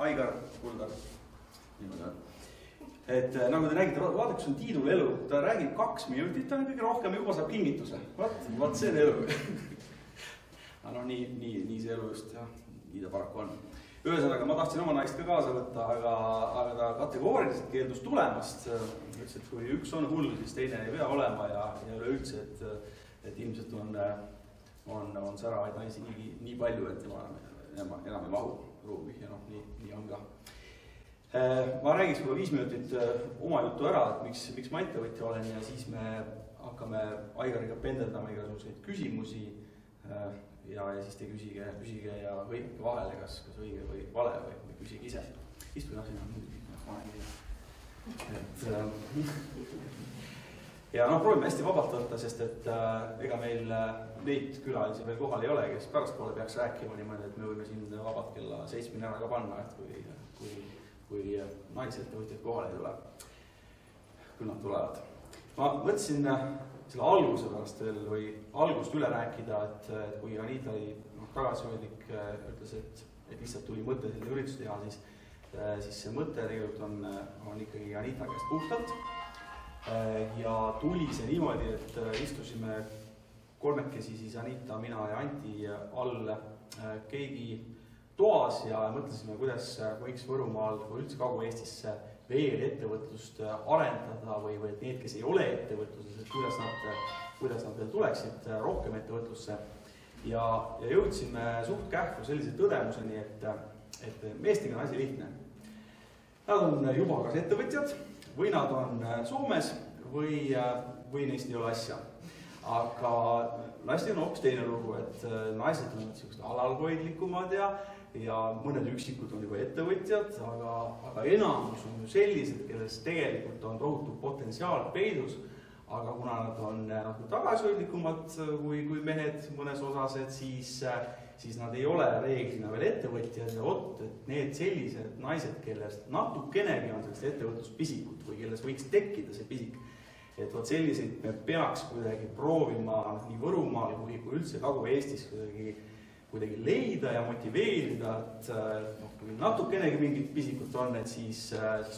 Aigar, Kuldar. Et nagu te nägite, vaadake, kus on Tiidul elu. Ta räägib 2 minutit, ta on kõige rohkem juba saab kingituse. Vaat see on elu. No nii see elu just, jah. Nii ta paraku on. Ühesõnaga, ma tahtsin oma naist ka kaasa võtta, aga ta kategooriliselt keeldus tulemast. Ütles, et kui üks on hull, siis teine ei pea olema ja üleüldse, et ilmselt on säravaid naisi nii palju, et enam ei mahu ruumi ja nii on ka. Ma räägiks juba 5 minutit oma juttu ära, et miks ma ettevõtja olen ja siis me hakkame Aigariga pendeldama igasuguseid küsimusi ja siis te küsige ja hõimike vahele, kas õige või vale või küsige ise. Istu jah, sinna muidugi. Ja proovime hästi vabalt võtta, sest et ega meil neid külalisi veel kohal ei ole, kes pärastpoole peaks rääkima niimoodi, et me võime siin vabalt kella 7 ära ka panna, et kui naisettevõtjad kohale ei tule. Küll nad tulevad. Ma mõtlesin selle alguse pärast veel või algust üle rääkida, et kui Anita oli tagasihoidlik, ütles, et lihtsalt tuli mõte selle üritust teha, siis see mõte tegelikult on ikkagi Anita käest puhtalt. Ja tuli see niimoodi, et istusime kolmekesi siis Anita, mina ja Anti all keegi toas ja mõtlesime, kuidas võiks Võrumaal või üldse Kagu-Eestisse veel ettevõtlust arendada või need, kes ei ole ettevõtluses, et kuidas nad veel tuleksid rohkem ettevõtlusse. Ja jõudsime suht kähku sellise tõdemuseni, et meestega on asi lihtne. Nad on juba kas ettevõtjad või nad on Soomes või neist ei ole asja. Aga naistel on hoopis teine lugu, et naised on alalhoidlikumad ja mõned üksikud on juba ettevõtjad, aga enamus on ju sellised, kellest tegelikult on tohutu potentsiaal peidus, aga kuna nad on tagasihoidlikumad kui mehed mõnes osas, et siis nad ei ole reeglina veel ettevõtjad ja et need sellised naised, kellest natukenegi on sellist ettevõtluspisikut või kelles võiks tekkida see pisik, et selliseid me peaks kuidagi proovima nii Võrumaal kui üldse Kagu-Eestis kuidagi leida ja motiveerida, et kui natukenegi mingit pisikut on, et siis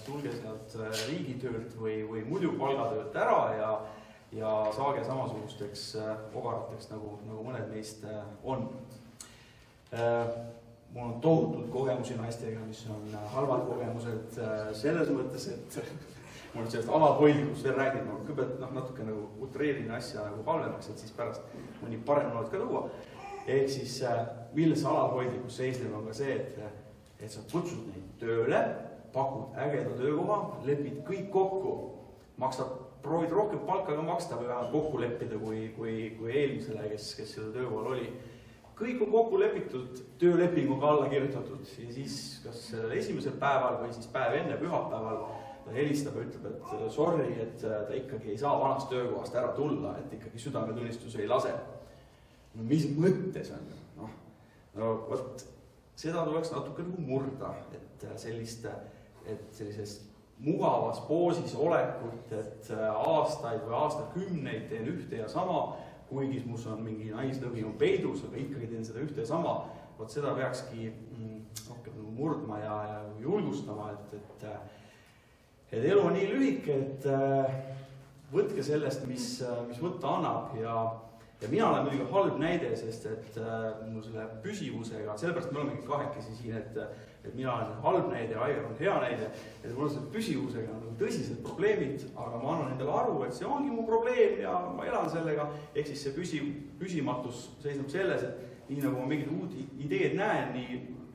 tulge sealt riigitöölt või muidu palgatöölt ära ja saage samasugusteks ogarateks, nagu mõned meist on. Mul on tohutult kogemusi naistega, mis on halvad kogemused selles mõttes, et mul on sellest alalhoidlikust veel räägid, kõigepealt natuke utreerin asja halvemaks, et siis pärast mõni parem oled ka tuua. Ehk siis, milles alalhoidlikus seisneb on ka see, et sa kutsud neid tööle, pakud ägeda töökoha, lepid kõik kokku, proovid rohkem palka ka maksta või vähemalt kokku leppida kui eelmisele, kes selle töökohal oli. Kõik on kokku lepitud, töölepinguga alla kirjutatud ja siis kas esimesel päeval või siis päev enne pühapäeval ta helistab ja ütleb, et sorry, et ta ikkagi ei saa vanast töökohast ära tulla, et ikkagi südametunnistus ei lase. Mis mõttes on? Võt, seda tuleks natuke murda, et sellises mugavas poosis olekut, et aastaid või aastakümneid teen ühte ja sama, kuigi mus on mingi naislõvi on peidus, aga ikkagi teen seda ühte ja sama, võt seda peakski murdma ja julgustama, et elu on nii lühike, et võtke sellest, mis võtta annab ja mina olen muidugi halb näide, sest et mul selle püsivusega, sellepärast me olemegi kahekesi siin, et mina olen halb näide ja Aigar on hea näide, et mul on selle püsivusega on tõsised probleemid, aga ma annan endale aru, et see ongi mu probleem ja ma elan sellega, ehk siis see püsimatus seisneb selles, et nii nagu ma mingid uud ideed näen,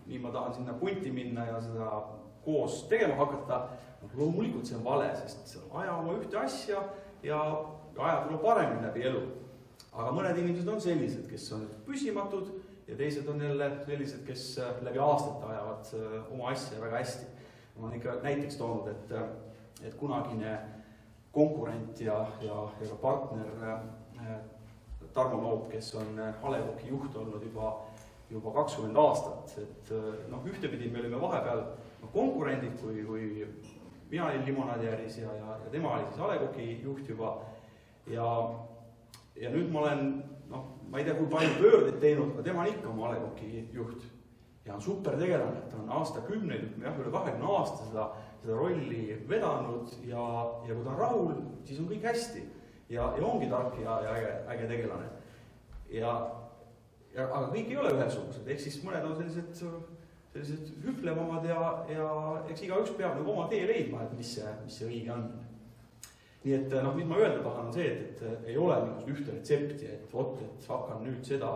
nii ma tahan sinna punti minna ja seda koos tegema hakata, loomulikult see on vale, sest aja oma ühte asja ja aja tuleb paremini läbi elu. Aga mõned inimesed on sellised, kes on püsimatud ja teised on jälle sellised, kes läbi aastate ajavad oma asja väga hästi. Ma olen ikka näiteks toonud, et kunagine konkurent ja partner Tarmo Noop, kes on A. Le Coq'i juht olnud juba 20 aastat, et ühtepidi me olime vahepeal konkurendid, kui mina olin limonaadiäris ja tema oli siis A. Le Coq'i juht juba ja nüüd ma olen, ma ei tea, kui palju pöördeid teinud, aga tema on ikka oma A. Le Coq'i juht. ja on super tegelane, ta on aastakümneid, üle 20 aasta seda rolli vedanud ja kui ta on rahul, siis on kõik hästi. Ja ongi tark ja äge tegelane. Aga kõik ei ole ühesugused, ehk siis mõned on sellised hüplevamad ja eks igaüks peab nagu oma tee leidma, et mis see õige on. Nii et mis ma öelda tahan on see, et ei ole mingisugust ühte retsepti, et hakkan nüüd seda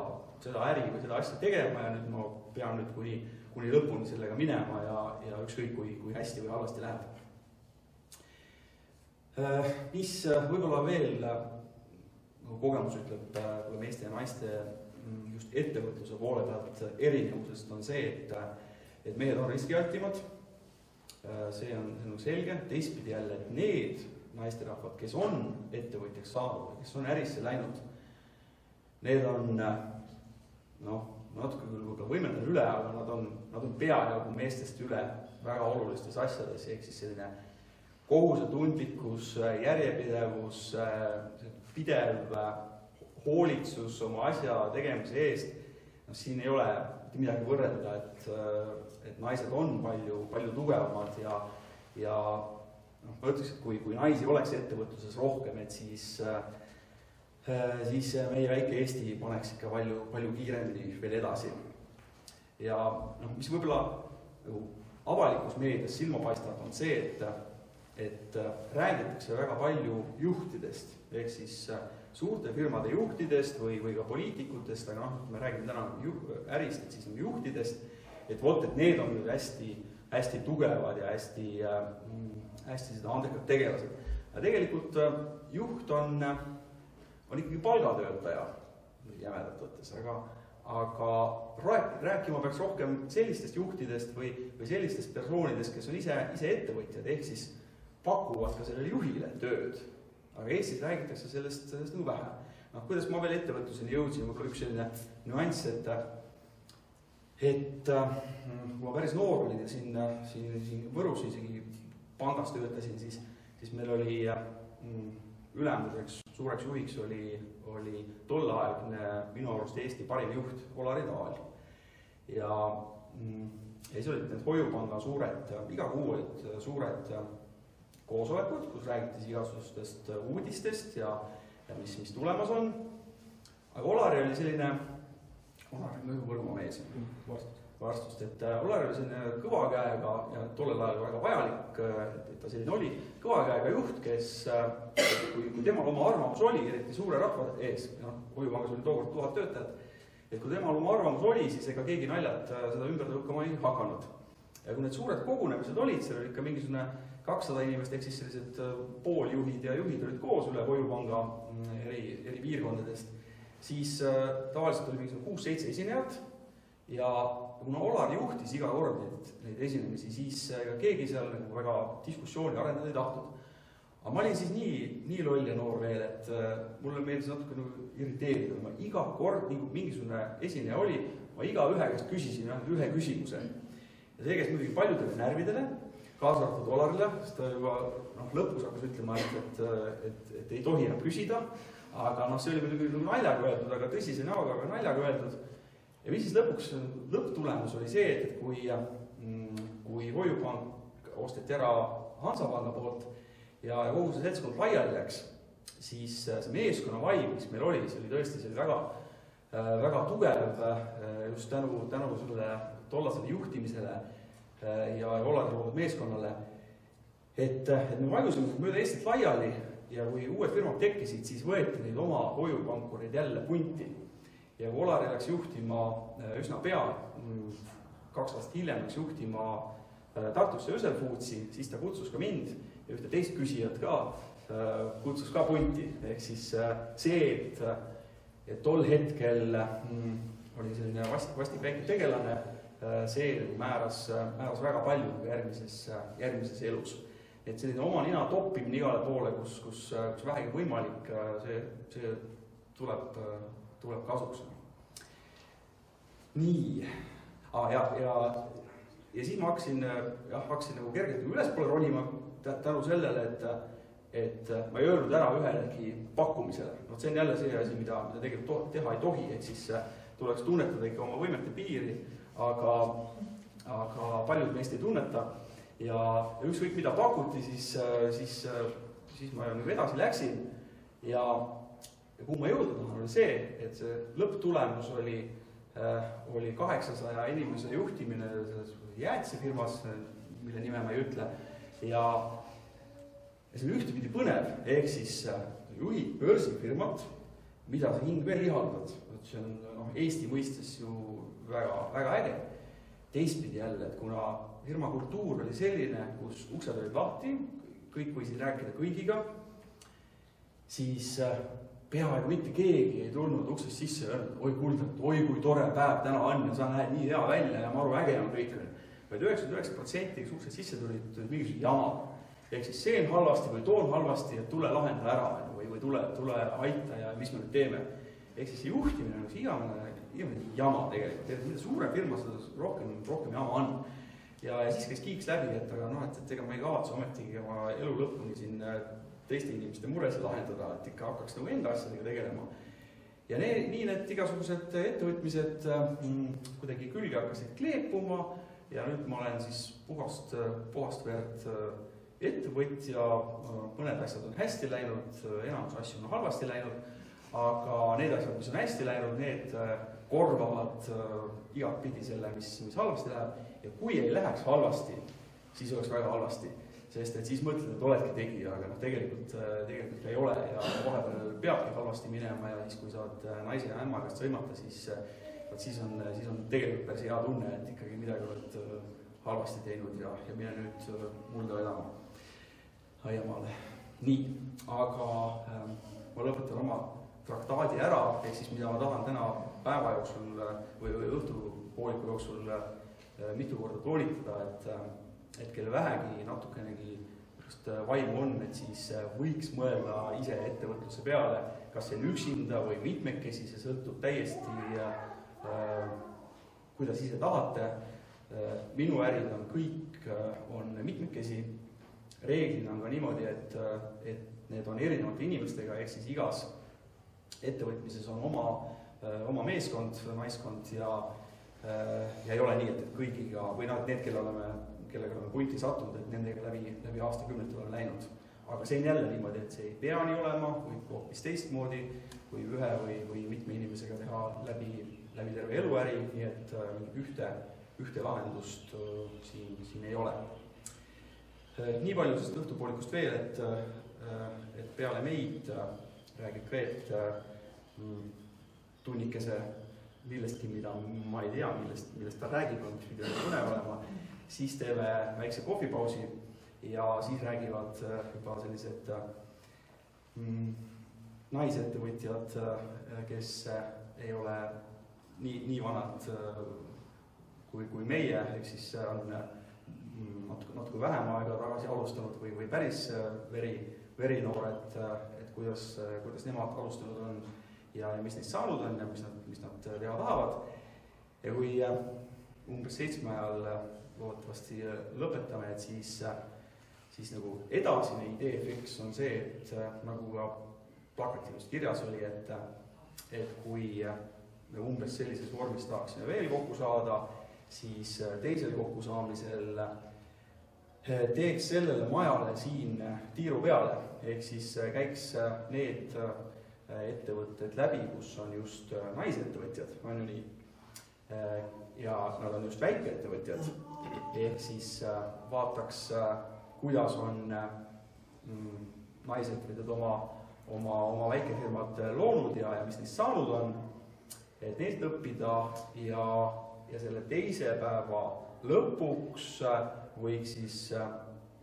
äri või seda asja tegema ja nüüd ma pean nüüd kuni lõpuni sellega minema ja ükskõik kui hästi või halvasti läheb. Mis võib-olla veel kogemus ütleb meeste ja naiste just ettevõtluse poole pealt erinevusest on see, et mehed on riskialtimad, see on selge, teistpidi jälle, et need naisterahvad, kes on ettevõtjaks saanud, kes on ärisse läinud, need on natuke küll võib-olla võimendan üle, aga nad on peajagu meestest üle väga olulistes asjades, ehk siis selline kohusetundlikkus, järjepidevus, pidev hoolitsus oma asja tegemise eest, siin ei ole mitte midagi võrrelda, et naised on palju tugevamad ja ma ütleks, et kui naisi oleks ettevõtluses rohkem, et siis meie väike Eesti paneks ikka palju kiiremini veel edasi. Ja mis võib-olla avalikus meedias silma paistab, on see, et räägitakse väga palju juhtidest, ehk siis suurte firmade juhtidest või ka poliitikutest, aga me räägime täna ärist, et siis juhtidest, et need on nüüd hästi tugevad ja hästi seda andekad tegelased. Ja tegelikult juht on ikkagi palgatöötaja jämedalt võttes, aga rääkima peaks rohkem sellistest juhtidest või sellistest persoonidest, kes on ise ettevõtjad, ehk siis pakuvad ka sellele juhile tööd. Aga Eestis räägitakse sellest nagu vähe. Kuidas ma veel ettevõtluseni jõudsin, võib-olla üks selline nüanss, et kui ma päris noor olin ja siin Võrus isegi pangas töötasin, siis meil oli ülemuseks, suureks juhiks oli tolleaegne minu arust Eesti parim juht Olari Taal. Ja siis olid need Hoiupanga iga kuu olid suured koosolekud, kus räägiti igasugustest uudistest ja mis tulemas on. Aga Olari oli selline, Olari on nagu Võrumaa mees, varstust, et Olari oli selline kõva käega ja tollel ajal väga vajalik, et ta selline oli, kõva käega juht, kes, kui temal oma arvamus oli, eriti suure rahva ees, Hoiupangas oli tookord 1000 töötajat, et kui temal oma arvamus oli, siis ega keegi naljalt seda ümber tõukama ei hakanud. Ja kui need suured kogunemised olid, seal oli ikka mingisugune 200 inimest, ehk siis sellised pooljuhid ja juhid olid koos üle Hoiupanga eri piirkondadest, siis tavaliselt oli mingisugune 6-7 esinejat ja kuna Olar juhtis iga kord neid esinemisi, siis keegi seal väga diskussiooni arendada ei tahtnud. Aga ma olin siis nii loll ja noor veel, et mulle meeldis natuke irriteerida. Ma iga kord, nii kui mingisugune esineja oli, ma iga ühe käest küsisin ühe küsimuse. Ja see käis muidugi paljudele närvidele, kaasa arvatud Olarile, sest ta juba lõpus hakkas ütlema, et ei tohi enam küsida. Aga see oli muidugi naljaga öeldud, aga tõsise näoga, aga naljaga öeldud. Ja mis siis lõpptulemus oli see, et kui Hoiupank osteti ära Hansapanga poolt ja kogu see seltskond laiali läks, siis see meeskonna vaim, mis meil oli, see oli tõesti väga tugev just tänu selle tollasele juhtimisele ja Olari loodud meeskonnale, et me vajusime mööda Eestit laiali ja kui uued firmad tekkisid, siis võeti neid oma hoiupankureid jälle punti. Ja kui Olari läks juhtima üsna pea, 2 aastat hiljem läks juhtima Tartusse Öselfoodsi, siis ta kutsus ka mind ja ühte teist küsijat ka, kutsus ka punti. Ehk siis see, et tol hetkel oli selline vastik väike tegelane, see määras väga palju järgmises elus. Et selline oma nina toppimine igale poole, kus vähegi võimalik, see tuleb kasuks. Nii, ja siis ma hakkasin nagu kergelt ülespoole ronima tänu sellele, et ma ei öelnud ära ühelegi pakkumisele. See on jälle see asi, mida tegelikult teha ei tohi, et siis tuleks tunnetada ikka oma võimete piiri, aga paljud meist ei tunneta ja ükskõik mida pakuti, siis ma nagu edasi läksin ja kuhu ma jõuda tahan, oli see, et see lõpptulemus oli 800 inimese juhtimine selles jäätisefirmas, mille nime ma ei ütle, ja see on ühtepidi põnev, ehk siis juhid börsifirmat, mida sa hing veel ihaldad. See on Eesti mõistes ju väga äge. Teistpidi jälle, et kuna firma kultuur oli selline, kus uksed olid lahti, kõik võisid rääkida kõigiga, siis peaaegu mitte keegi ei tulnud uksest sisse ja öelnud, oi kuulda, oi kui tore päev täna on ja sa näed nii hea välja ja maru äge on kõik. Vaid 99%, kes uksed sisse tulid mingisugused jamad. Ehk siis see on halvasti või too on halvasti, et tule lahenda ära või tule aita ja mis me nüüd teeme. Ehk siis see juhtimine on üks igavene jama tegelikult. Mida suurem firma, seda rohkem jama on. Ja siis käis kiiks läbi, et ega ma ei kavatse ometigi oma elu lõpuni siin teiste inimeste muresid lahendada, et ikka hakkaks nagu enda asjadega tegelema. Ja nii need igasugused ettevõtmised kuidagi külge hakkasid kleepuma ja nüüd ma olen siis puhast verd ettevõtja, mõned asjad on hästi läinud, enamus asju on halvasti läinud, aga need asjad, mis on hästi läinud, need korvavad igat pidi selle, mis halvasti läheb. Ja kui ei läheks halvasti, siis oleks väga halvasti, sest et siis mõtled, et oledki tegija, aga tegelikult ei ole ja vahepeal peabki halvasti minema ja siis, kui saad naise ja ämma käest sõimata, siis on tegelikult päris hea tunne, et ikkagi midagi oled halvasti teinud ja mine nüüd mulda vedama aiamaale. Nii, aga ma lõpetan oma traktaadi ära, ehk siis mida ma tahan täna päeva jooksul või õhtupooliku jooksul mitu korda toolitada, et kelle vähegi natukenegi vaimu on, et siis võiks mõelda ise ettevõtluse peale, kas see on üksinda või mitmekesi, see sõltub täiesti, kuidas ise tahate. Minu ärid on kõik mitmekesi. Reeglina on ka niimoodi, et need on erinevate inimestega, ehk siis igas ettevõtmises on oma meeskond, naiskond ja ei ole nii, et kõigiga, või need, kellega oleme punti sattunud, et nendega läbi aastakümnete oleme läinud. Aga see on jälle niimoodi, et see ei pea nii olema, võib hoopis teistmoodi, kui ühe või mitme inimesega teha läbi terve eluäri, nii et ühte lahendust siin ei ole. Nii palju sest õhtupoolikust veel, et peale meid räägib Reet tunnikese millestki, mida ma ei tea, millest ta räägib, mis pidi põnev olema, siis teeme väikse kohvipausi ja siis räägivad juba sellised naisettevõtjad, kes ei ole nii vanad kui meie, ehk siis on natuke vähem aega tagasi alustanud või päris verinoored, et kuidas nemad alustanud on ja mis neist saanud on ja mis nad teha tahavad. Ja kui umbes 7 ajal loodetavasti lõpetame, et siis nagu edasine idee fiks on see, et nagu ka plakativust kirjas oli, et kui me umbes sellises vormis tahaksime veel kokku saada, siis teisel kokkusaamisel teeks sellele majale siin tiiru peale, ehk siis käiks need ettevõtted läbi, kus on just naisettevõtjad, on ju nii, ja nad on just väikeettevõtjad, ehk siis vaataks, kuidas on naisettevõtjad oma väikefirmad loonud ja mis neist saanud on, et neilt õppida ja selle teise päeva lõpuks võiks siis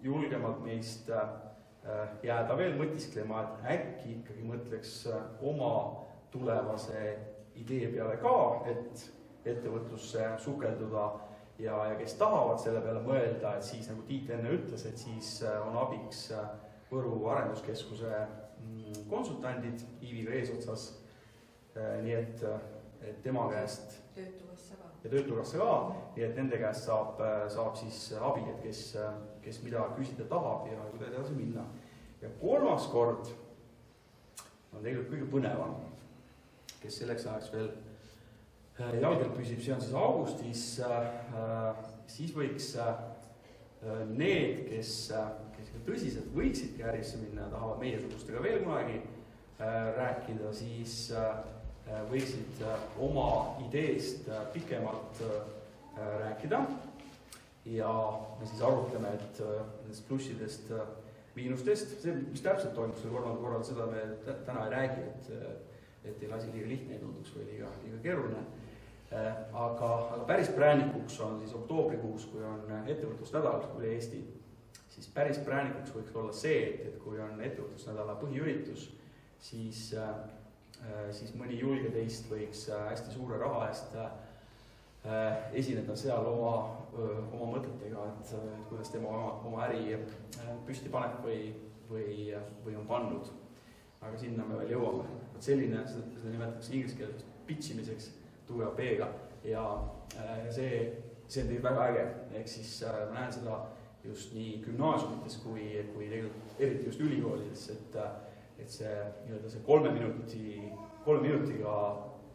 julgemalt meist jääda veel mõtisklema, et äkki ikkagi mõtleks oma tulevase idee peale ka, et ettevõtlusse sukelduda ja kes tahavad selle peale mõelda, et siis nagu Tiit enne ütles, et siis on abiks Võru Arenduskeskuse konsultandid Iiviga eesotsas, nii et tema käest ja Töötukassa ka, nii et nende käest saab siis abi, et kes mida küsida tahab ja kuidas edasi minna. Ja kolmas kord on tegelikult kõige põnevam, kes selleks ajaks veel jalgelt püsib, see on siis augustis, siis võiks need, kes tõsiselt võiksidki ärisse minna ja tahavad meiesugustega veel kunagi rääkida, siis võiksid oma ideest pikemalt rääkida ja me siis arutleme, et nendest plussidest, miinustest, see, mis täpselt toimub selle kolmanda korral, seda me täna ei räägi, et ei lasi liiga lihtne ei tunduks või liiga keeruline. Aga päris präänikuks on siis oktoobrikuus, kui on ettevõtlusnädal üle Eesti, siis päris präänikuks võiks olla see, et kui on ettevõtlusnädala põhiüritus, siis mõni julge teist võiks hästi suure raha eest esineda seal oma mõtetega, et kuidas tema oma äri püsti paneb või on pannud. Aga sinna me veel jõuame. Selline, seda nimetatakse inglise keeles pitchimiseks, tugev B-ga ja see on tegelikult väga äge, ehk siis ma näen seda just nii gümnaasiumites kui tegelikult eriti just ülikoolides, et see 3 minutiga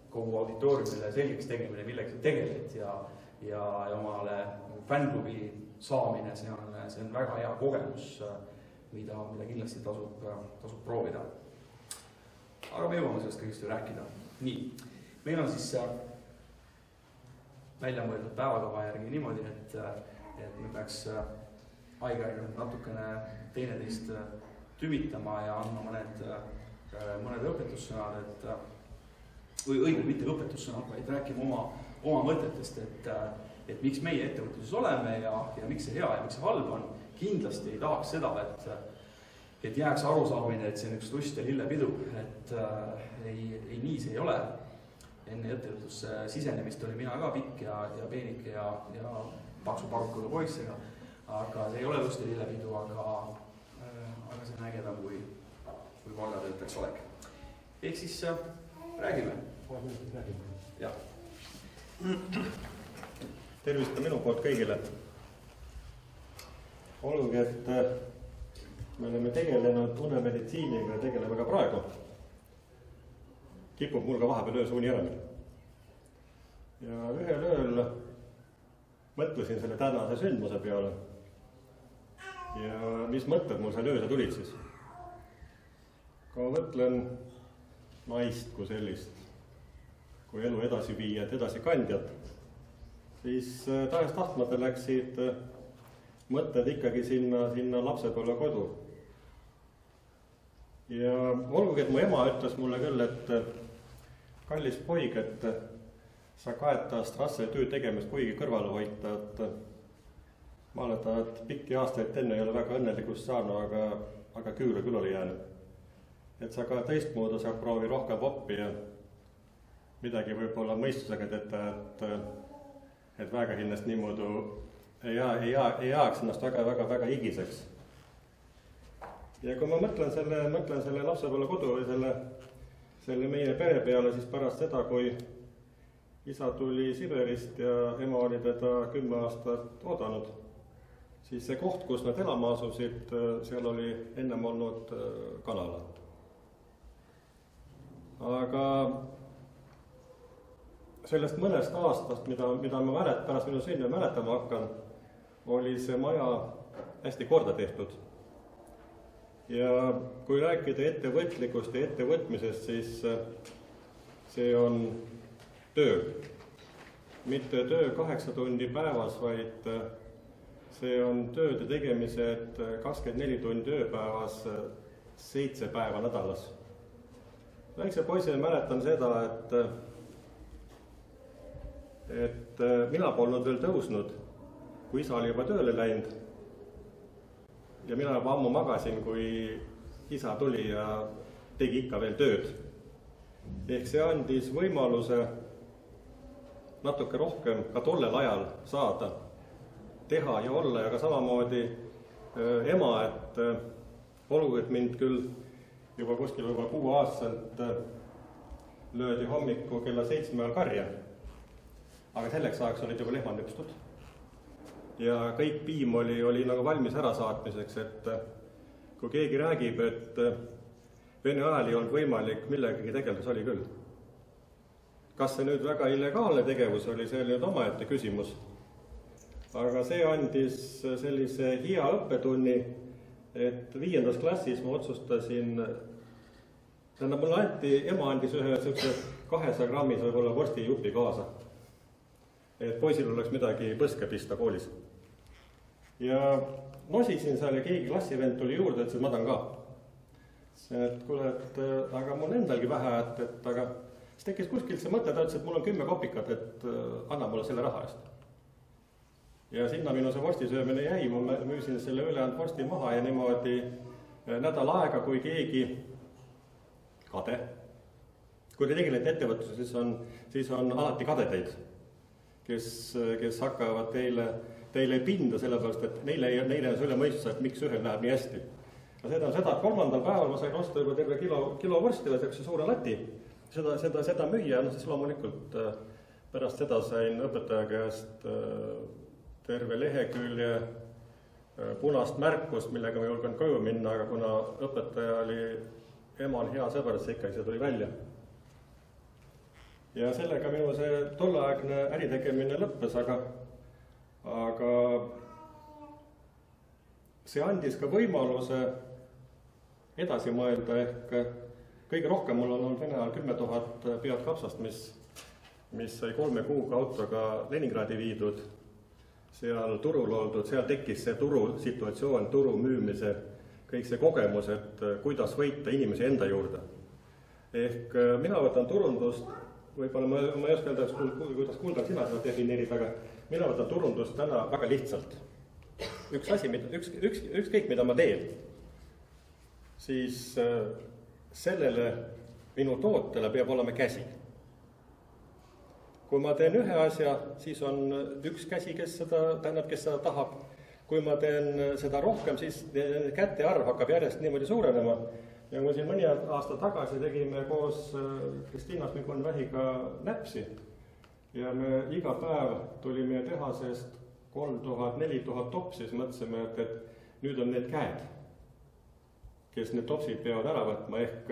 kogu auditooriumile selgeks tegemine, millega sa tegeled ja omale fännklubi saamine, see on väga hea kogemus, mida kindlasti tasub proovida. Aga me jõuame sellest kõigest ju rääkida. Nii, meil on siis välja mõeldud päevakava järgi niimoodi, et me peaks aeg-ajalt natukene teineteist tümitama ja andma mõned õpetussõnad, või õigemini mitte õpetussõnad, vaid rääkima oma mõtetest, et miks meie ettevõtluses oleme ja miks see hea ja miks see halb on. Kindlasti ei tahaks seda, et jääks arusaamine, et see on üks lust ja lillepidu, et ei nii see ei ole. Enne ettevõtlusse sisenemist oli mina ka pikk ja peenike ja paksu parukuga poissega, aga see ei ole lust ja lillepidu, aga see on ägedam kui palgatöötajaks olek. Ehk siis räägime. Ja. Tervist ka minu poolt kõigile. Olgugi, et me oleme tegelenud unemeditsiiniga ja tegeleme ka praegu. Kipub mul ka vahepeal öös uni ära minna. Ja ühel ööl mõtlesin selle tänase sündmuse peale. Ja mis mõtted mul seal ööse tulid siis? Kui ma mõtlen naist kui sellist, kui elu edasi viijad, edasi kandjad, siis tahes tahtmata läksid mõtted ikkagi sinna lapsepõlve kodu. Ja olgugi, et mu ema ütles mulle küll, et kallis poig, et sa kaeta Strasse töö tegemist kuigi kõrvale hoita, et ma olen et pikki aastaid enne ei ole väga õnnelikust saanud, aga küüre küll oli jäänud. Et sa ka teistmoodi saab proovi rohkem oppi ja midagi võib-olla mõistusega teeta, et väga hinnast niimoodi ei jaaks ennast väga igiseks. Ja kui ma mõtlen selle lapsepõlve kodu või selle meie pere peale, siis pärast seda, kui isa tuli Siberist ja ema oli teda 10 aastat oodanud, siis see koht, kus nad elama asusid, seal oli ennem olnud kanala. Aga sellest mõnest aastast, mida ma pärast minu sünni mäletama hakkan, oli see maja hästi korda tehtud. Ja kui rääkida ettevõtlikust ja ettevõtmisest, siis see on töö. Mitte töö 8 tundi päevas, vaid see on tööde tegemised 24 tundi ööpäevas, 7 päeva nädalas. Väikse poisina mäletan seda, et mina polnud veel tõusnud, kui isa oli juba tööle läinud. Ja mina juba ammu magasin, kui isa tuli ja tegi ikka veel tööd. Ehk see andis võimaluse natuke rohkem ka tollel ajal saada, teha ja olla ja ka samamoodi ema, et olgu, et mind küll juba kuskil 6-aastaselt löödi hommiku kella 7 ajal karja, aga selleks ajaks olid juba lehmad nüpstud. Ja kõik piim oli nagu valmis ärasaatmiseks, et kui keegi räägib, et Vene ajal ei olnud võimalik millegagi tegeldes, oli küll. kas see nüüd väga illegaalne tegevus oli, see oli nüüd omaette küsimus. Aga see andis sellise hea õppetunni, et 5. klassis ma otsustasin, tähendab, mulle ema andis ühe 200 grammis võib-olla vorstijupi kaasa. Et poisil oleks midagi põske pista koolis. Ja nosisin seal ja keegi klassivend tuli juurde, et ma tahan ka. Et kuule, aga mul endalgi vähe, et aga siis tekkis kuskilt see mõte, ta ütles, et mul on 10 kopikat, et anna mulle selle raha eest. Ja sinna minu see vorstisöömine jäi, ma müüsin selle ülejäänud vorsti maha ja niimoodi nädal aega, kui keegi kade. Kui te tegelete ettevõtluse, siis on alati kadeteid, kes hakkavad teile pinda sellepärast, et neile on selle mõistus, et miks ühel läheb nii hästi. Ja seda, et 3. päeval ma sain osta juba terve kilo vorsti või suure lati, seda müüa, siis loomulikult pärast seda sain õpetaja käest terve lehekülje punast märkust, millega ma julgen koju minna, aga kuna õpetaja oli emal hea sõber, siis ikka see tuli välja. Ja sellega minu see tolleaegne äritegemine lõppes, aga see andis ka võimaluse edasi mõelda, ehk kõige rohkem mul on olnud Vene ajal 10 000 pead kapsast, mis sai 3 kuuga autoga Leningradi viidud, seal turul oldud, seal tekkis see turusituatsioon, turu müümise, kõik see kogemus, et kuidas võita inimesi enda juurde. Ehk mina võtan turundust, võib-olla ma ei oska öelda, kuidas Kuldar sina seda defineerid, aga mina võtan turundust täna väga lihtsalt. Ükskõik, mida ma teen, siis sellele minu tootele peab olema käsi. Kui ma teen ühe asja, siis on üks käsi, kes seda tahab. Kui ma teen seda rohkem, siis käte arv hakkab järjest niimoodi suurenema. Ja kui siin mõni aasta tagasi tegime koos Kristiina Smigun-Vähiga näpsi ja me iga päev tuli meie tehasest 3000-4000 topsi, siis mõtlesime, et nüüd on need käed, kes need topsid peavad ära võtma, ehk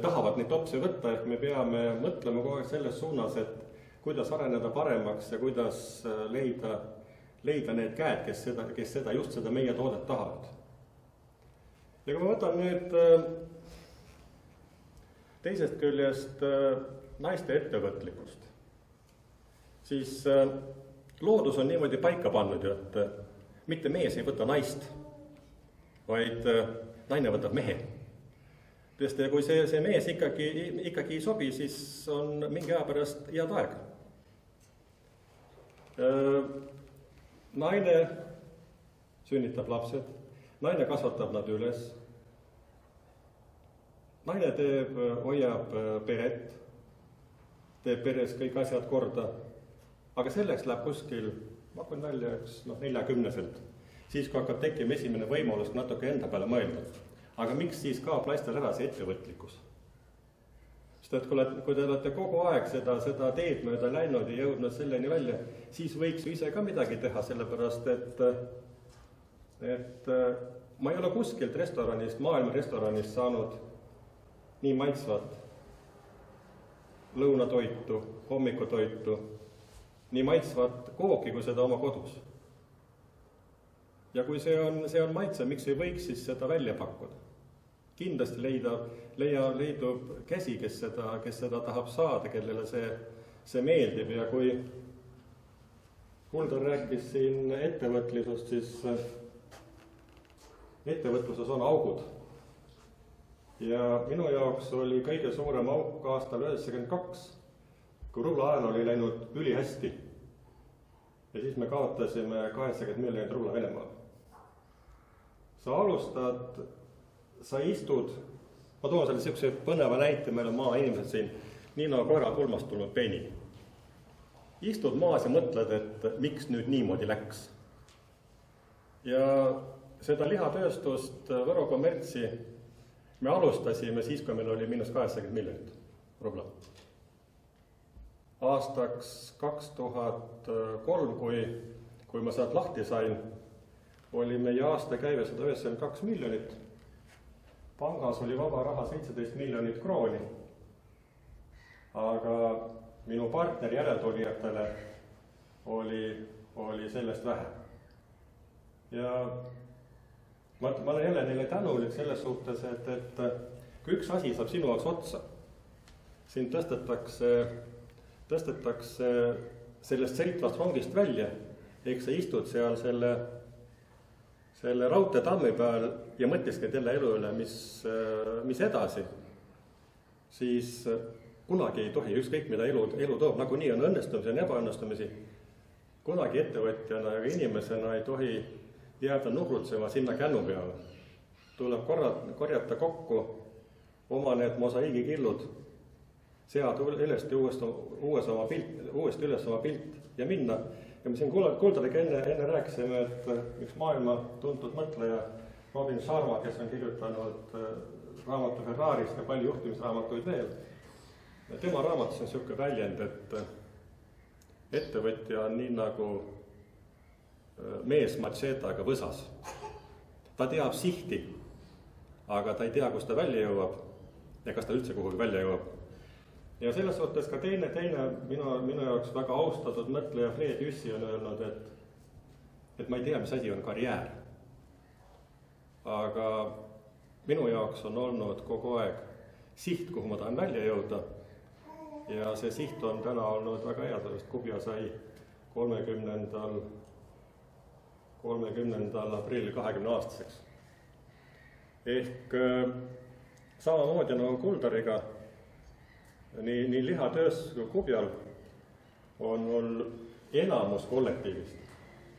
tahavad neid topse võtta, ehk me peame mõtlema kogu aeg selles suunas, et kuidas areneda paremaks ja kuidas leida need käed, kes just seda meie toodet tahavad. Ja kui ma võtan nüüd teisest küljest naiste ettevõtlikkust, siis loodus on niimoodi paika pannud ju, et mitte mees ei võta naist, vaid naine võtab mehe. Sest kui see mees ikkagi ei sobi, siis on mingi aja pärast head aeg. Naine sünnitab lapsed, naine kasvatab nad üles, naine hoiab peret, teeb peres kõik asjad korda, aga selleks läheb kuskil, ma hakkan välja 40-selt, siis kui hakkab tekkima esimene võimalus natuke enda peale mõelda. Aga miks siis kaob laistel ära see ettevõtlikkus? Sest et kui te olete kogu aeg seda teed mööda läinud ja jõudnud selleni välja, siis võiks ju ise ka midagi teha, sellepärast et ma ei ole kuskilt maailma restoranist saanud nii maitsvat lõunatoitu, hommikutoitu, nii maitsvat kooki kui seda oma kodus. Ja kui see on maitse, miks ei võiks siis seda välja pakkuda? Kindlasti leidub käsi, kes seda tahab saada, kellele see meeldib. Ja kui Kuldar rääkis siin ettevõtlusest, siis ettevõtluses on augud. Ja minu jaoks oli kõige suurem auk aastal 1992, kui rubla ajal oli läinud ülihästi. Ja siis me kaotasime 80 miljonit rubla Venemaal. Sa alustad, sa istud, ma toon selle sellise põneva näite, meil on maainimesed siin, nii nagu koera kulmast tulnud peeni. Istud maas ja mõtled, et miks nüüd niimoodi läks. Ja seda lihatööstust Võro kommertsi me alustasime siis, kui meil oli -80 miljonit rubla. Aastaks 2003, kui ma sealt lahti sain, oli meie aasta käive 192 miljonit. Pangas oli vaba raha 17 miljonit krooni. aga minu partneri järeltulijatele oli sellest vähe. Ja ma olen jälle neile tänulik selles suhtes, et kui üks asi saab sinu jaoks otsa, sind tõstetakse sellest sõitvast rongist välja, eks sa istud seal selle raudteetammi peal ja mõtleskid jälle elu üle, mis edasi, siis kunagi ei tohi, ükskõik mida elu toob, nagu nii on õnnestumisi ja ebaõnnestumisi, kunagi ettevõtjana ja inimesena ei tohi jääda nuhrutsema sinna kännu peale. Tuleb korjata kokku oma need mosaiigikillud, seada uuesti üles oma pilt ja minna. Ja me siin kuuldadega enne rääkisime, et üks maailma tuntud mõtleja Robin Sharma, kes on kirjutanud raamatu Ferrarist ja palju juhtimisraamatuid veel. Tema raamatus on selline väljend, et ettevõtja on nii nagu mees matšeetaga võsas. Ta teab sihti, aga ta ei tea, kus ta välja jõuab ja kas ta üldse kuhugi välja jõuab. Ja selles suhtes ka teine minu jaoks väga austatud mõtleja Fred Jüssi on öelnud, et ma ei tea, mis asi on karjäär. Aga minu jaoks on olnud kogu aeg siht, kuhu ma tahan välja jõuda. Ja see siht on täna olnud väga hea, sellest Kubja sai 30. aprillil 20 aastaseks. Ehk samamoodi nagu Kuldariga, nii lihatöös kui Kubjal on mul enamus kollektiivist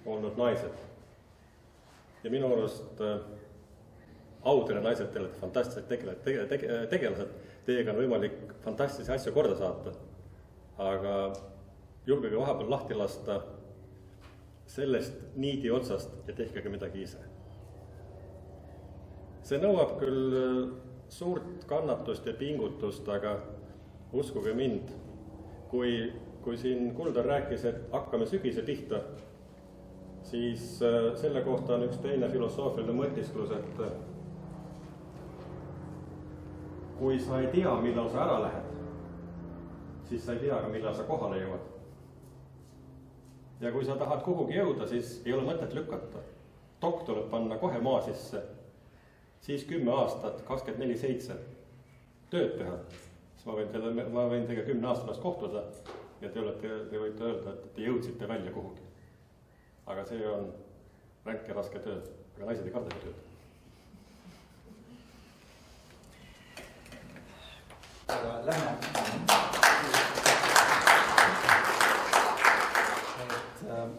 olnud naised. Ja minu arust Audre naised, te olete fantastilised tegelased, teiega on võimalik fantastilisi asju korda saata, aga julgege vahepeal lahti lasta sellest niidi otsast ja tehkege midagi ise. See nõuab küll suurt kannatust ja pingutust, aga uskuge mind, kui siin Kuldar rääkis, et hakkame sügise pihta, siis selle kohta on üks teine filosoofiline mõtisklus, et kui sa ei tea, millal sa ära lähed, siis sa ei tea ka, millal sa kohale jõuad. Ja kui sa tahad kuhugi jõuda, siis ei ole mõtet lükata. Dok tuleb panna kohe maa sisse, siis 10 aastat, 24/7 tööd teha. Siis ma võin teiega 10 aasta pärast kohtuda ja te võite öelda, et te jõudsite välja kuhugi. Aga see on ränk ja raske töö, aga naised ei kardagi tööd. Aga lähme.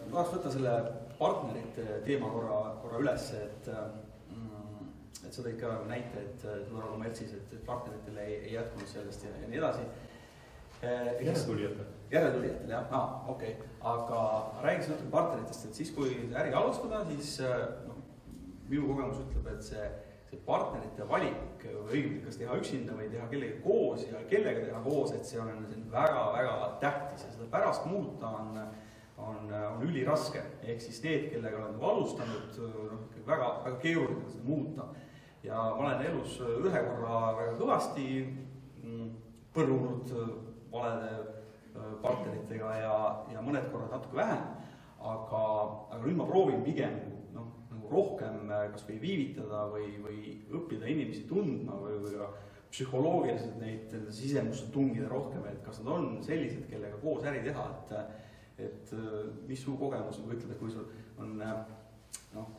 Tahaks võtta selle partnerite teema korra üles, et sa tõid ka näite, et Nora Kommertsis, et partneritele ei jätkunud sellest ja nii edasi. Järeltulijatel, jah. Okei. Aga räägiks natuke partneritest, et siis kui äri alustada, siis minu kogemus ütleb, et see partnerite valik või kas teha üksinda või teha kellega koos ja kellega teha koos, et see on väga-väga tähtis ja seda pärast muuta on üliraske. Ehk siis need, kellega olen alustanud, väga keeruline seda muuta. Ja ma olen elus ühe korra väga kõvasti põrrunud valede partneritega ja mõned korrad natuke vähem. Aga nüüd ma proovin pigem rohkem kas või viivitada või õppida inimesi tundma või ka psühholoogiliselt neid sisemusse tungida rohkem, et kas nad on sellised, kellega koos äri teha, et mis su kogemus ütleb, et kui sul on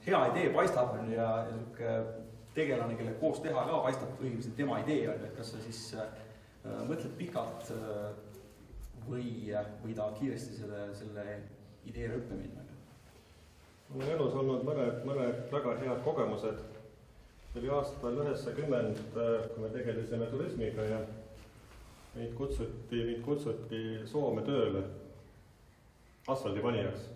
hea idee paistab ja tegelane, kellega koos teha ka paistab õigesti tema idee, et kas sa siis mõtled pikalt või ta kiiresti selle idee rõppe minna. Mul on elus olnud mõned väga head kogemused. See oli aastal 90, kui me tegelisime turismiga ja meid kutsuti Soome tööle asfaldipanijaks.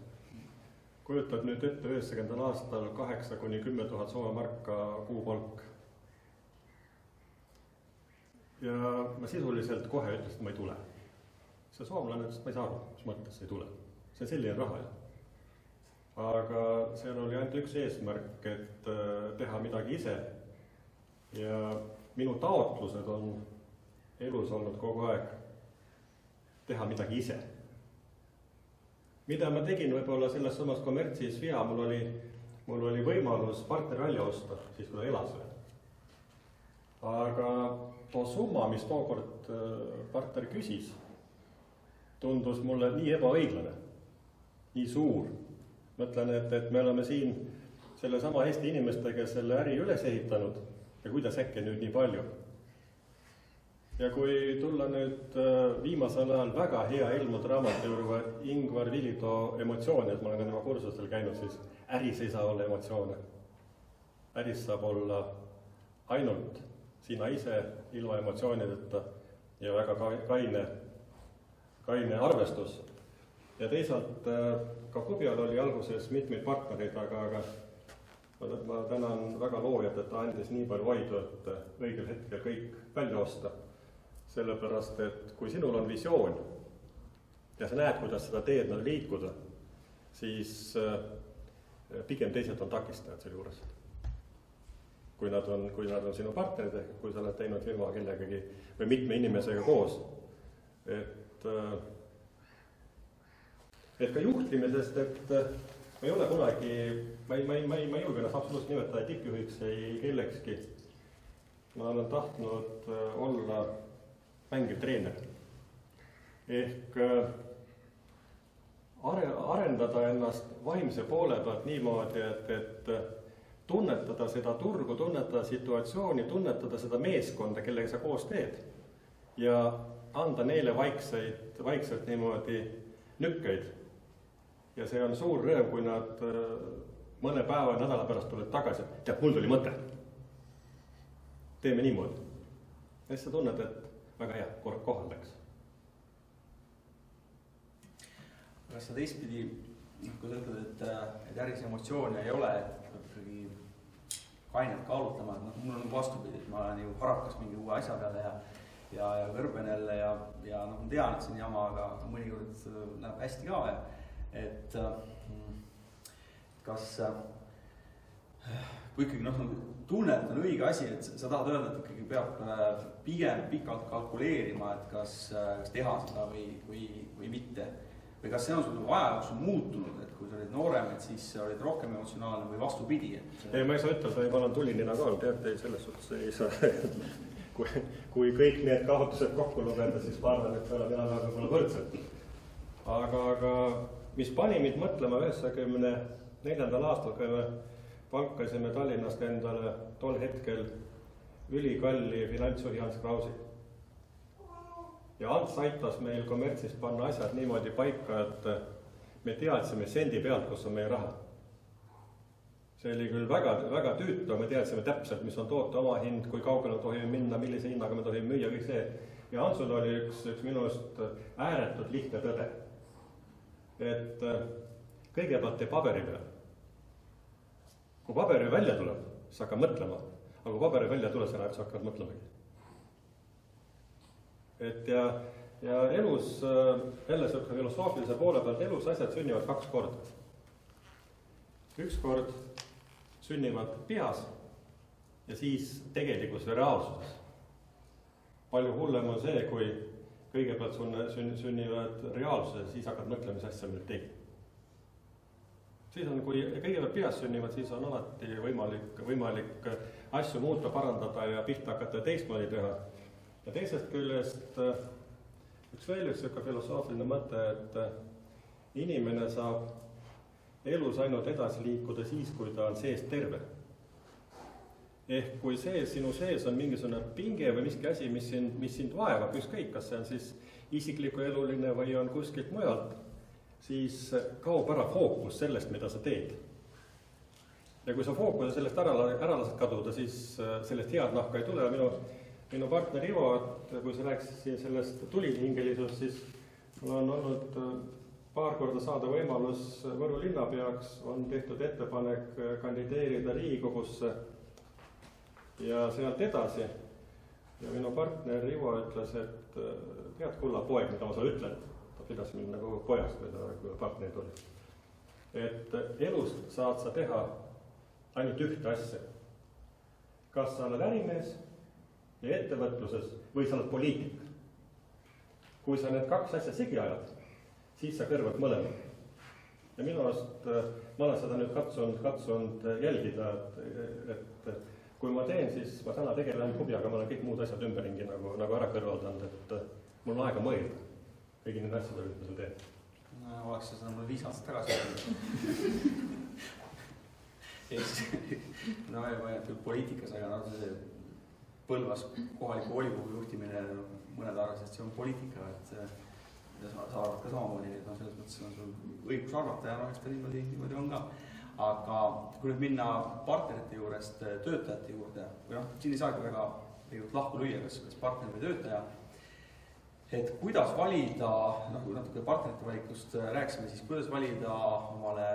Kujutad nüüd ette 90. aastal 8 kuni 10 000 Soome marka kuupalk. Ja ma sisuliselt kohe ütlesin, et ma ei tule. See soomlane ütles, et ma ei saa aru, mis mõttes ei tule. See on selline raha. Aga seal oli ainult üks eesmärk, et teha midagi ise. Ja minu taotlused on elus olnud kogu aeg teha midagi ise. Mida ma tegin võib-olla selles samas kommertsis vea, mul oli võimalus partnerralli osta, siis kui ta elas veel. Aga too summa, mis tookord partner küsis, tundus mulle nii ebaõiglane, nii suur. Mõtlen, et me oleme siin selle sama Eesti inimestega selle äri üles ehitanud ja kuidas äkki nüüd nii palju. Ja kui tulla nüüd viimasel ajal väga hea ilmunud raamatu juurde Ingvar Vilitoo emotsioone, et ma olen ka tema kursustel käinud, siis äris ei saa olla emotsioone. Äris saab olla ainult sina ise ilma emotsioonideta ja väga kaine arvestus. Ja teisalt ka Kubjal oli alguses mitmeid partnereid, aga ma tänan väga loojat, et ta andis nii palju vaidu, et õigel hetkel kõik välja osta. Sellepärast, et kui sinul on visioon ja sa näed, kuidas seda teed liikuda, siis pigem teised on takistajad selle juures. Kui nad on sinu partnerid, ehk kui sa oled teinud firma kellegagi või mitme inimesega koos. Et ka juhtimisest, et ma ei ole kunagi, ma ei julge ennast absoluutselt nimetada tippjuhiks ei kellekski. Ma olen tahtnud olla mängiv treener. Ehk arendada ennast vaimse poole pealt niimoodi, et tunnetada seda turgu, tunnetada situatsiooni, tunnetada seda meeskonda, kellega sa koos teed. Ja anda neile vaikselt niimoodi nükkeid. Ja see on suur rõõm, kui nad mõne päeva ja nädala pärast tuled tagasi. Tead, mul tuli mõte. Teeme niimoodi. Ja siis sa tunned, et väga hea, kohal läks. Kas sa teistpidi, kui sa ütled, et äris emotsioone ei ole, et ikkagi kainet kaalutlema, et mul on vastupidi, et ma olen ju harakas mingi uue asja peale ja kõrben jälle ja ma tean, et see on jama, aga mõnikord läheb hästi ka. Et kas kui ikkagi tunnet on õige asi, et sa tahad öelda, et ikkagi peab pigem pikalt kalkuleerima, et kas teha seda või mitte. Või kas see on sul aja jooksul muutunud, et kui sa olid noorem, et siis olid rohkem emotsionaalne või vastupidi? Ei, ma ei saa ütelda, ma olen tulinina ka, tead, selles suhtes ei saa. Kui kõik need kaotused kokku lugeda, siis ma arvan, et me oleme enam-vähem võrdselt. Aga mis pani mind mõtlema 94. aastal, kui me palkasime Tallinnast endale tol hetkel ülikalli finantsjuhi Hans Krausi. Ja Hans aitas meil kommertsis panna asjad niimoodi paika, et me teadsime sendi pealt, kus on meie raha. See oli küll väga tüütu, me teadsime täpselt, mis on toote oma hind, kui kaugele tohime minna, millise hinnaga me tohime müüa, kõik see. Ja Hansul oli üks minust ääretult lihtne tõde. Et kõigepealt tee paberi peal. Kui paberi välja tuleb, siis hakkab mõtlema, aga kui paberi välja tuleb, siis hakkab mõtlemagi. Et ja elus, jälle filosoofilise poole pealt, elus asjad sünnivad 2 korda. Üks kord sünnivad peas ja siis tegelikus või reaalsuses. Palju hullem on see, kui kõigepealt sünnivad reaalsuses, siis hakkad mõtlema, mis asja meil tegid. Siis on, kui kõigepealt peas sünnivad, siis on alati võimalik asju muuta, parandada ja pihta hakata teistmoodi teha. Ja teisest küljest üks filosoofiline mõte, et inimene saab elus ainult edasi liikuda siis, kui ta on sees terve. Ehk kui sinu sees on mingisugune pinge või miski asi, mis sind vaevab, ükskõik, kas see on siis isikliku eluline või on kuskilt mujalt, siis kaob ära fookus sellest, mida sa teed. Ja kui sa fookuse sellest ära lased kaduda, siis sellest head nahka ei tule. Minu partner Ivo, kui sa rääkisid sellest tulihingelisusest, siis mul on olnud paar korda saada võimalus Võru linnapeaks, on tehtud ettepanek kandideerida Riigikogusse ja sealt edasi. Ja minu partner Ivo ütles, et tead kulla poeg, mida ma sulle ütlen. Ta pidas mind nagu pojast, kui partnerid oli. Et elus saad sa teha ainult ühte asja. Kas sa oled ärimees ja ettevõtluses või sa oled poliitik. kui sa need kaks asja segi ajad, siis sa kõrvad mõlemad. Ja minu arust ma olen seda nüüd katsunud jälgida, et kui ma teen, siis ma täna tegelen huvi, aga ma olen kõik muud asjad ümberringi nagu ära kõrvaldanud, et mul on aega mõelda kõigi need asjad, mis ma teen. No, oleks seda mulle 5 aastat tagasi. No ma küll poliitikas, aga see Põlvas kohaliku volikogu juhtimine, mõned arvasid, et see on poliitika, et sa arvad ka samamoodi, et selles mõttes on sul õigus arvata ja eks ta niimoodi on ka. Aga kui nüüd minna partnerite juurest töötajate juurde, või siin ei saagi väga lahku lüüa, kas partner või töötaja, et kuidas valida, kui natuke partnerite valikust rääkisime, siis kuidas valida omale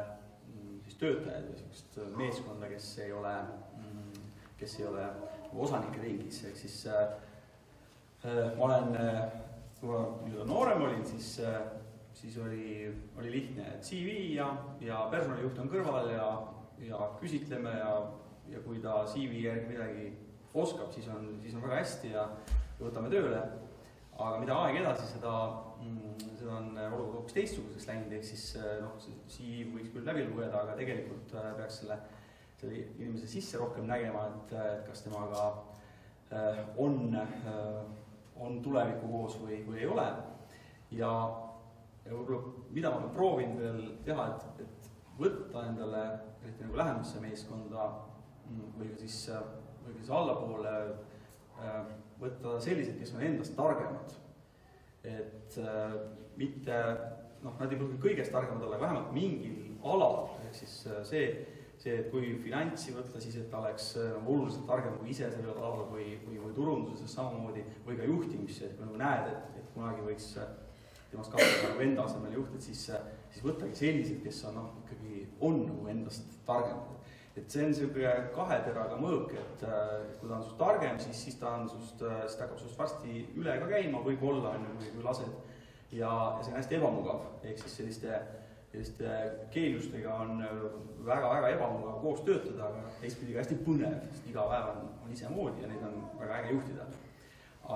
siis töötajaid või sellist meeskonda, kes ei ole osanike ringis, ehk siis ma olen kui ma noorem olin, siis oli lihtne CV ja personalijuht on kõrval ja küsitleme ja kui ta CV järgi midagi oskab, siis on väga hästi ja võtame tööle. Aga mida aeg edasi, seda on olukord hoopis teistsuguseks läinud, ehk siis CV võiks küll läbi lugeda, aga tegelikult peaks selle inimese sisse rohkem nägema, et kas temaga on tulevikku koos või ei ole. Ja mida ma olen proovinud veel teha, et võtta endale nagu lähemasse meeskonda või ka siis allapoole võtta sellised, kes on endast targemad. Et mitte, nad ei pruugi kõigest targemad olla, vähemalt mingil alal, ehk siis see, et kui finantsi võtta, siis et ta oleks oluliselt targem kui ise sellel alal või turunduses samamoodi või ka juhtimisse, et kui näed, et kunagi võiks temast kasvada enda asemel juht, et siis võttagi sellised, kes ikkagi on endast targemad. Et see on selline kaheteraga mõõk, et kui ta on sust targem, siis ta hakkab sust varsti üle ka käima, võib-olla kui lased. Ja see on hästi ebamugav, ehk siis selliste keeljustega on väga ebamugav koos töötada, aga teistpidi ka hästi põnev, sest iga päev on ise moodi ja neid on väga äge juhtida.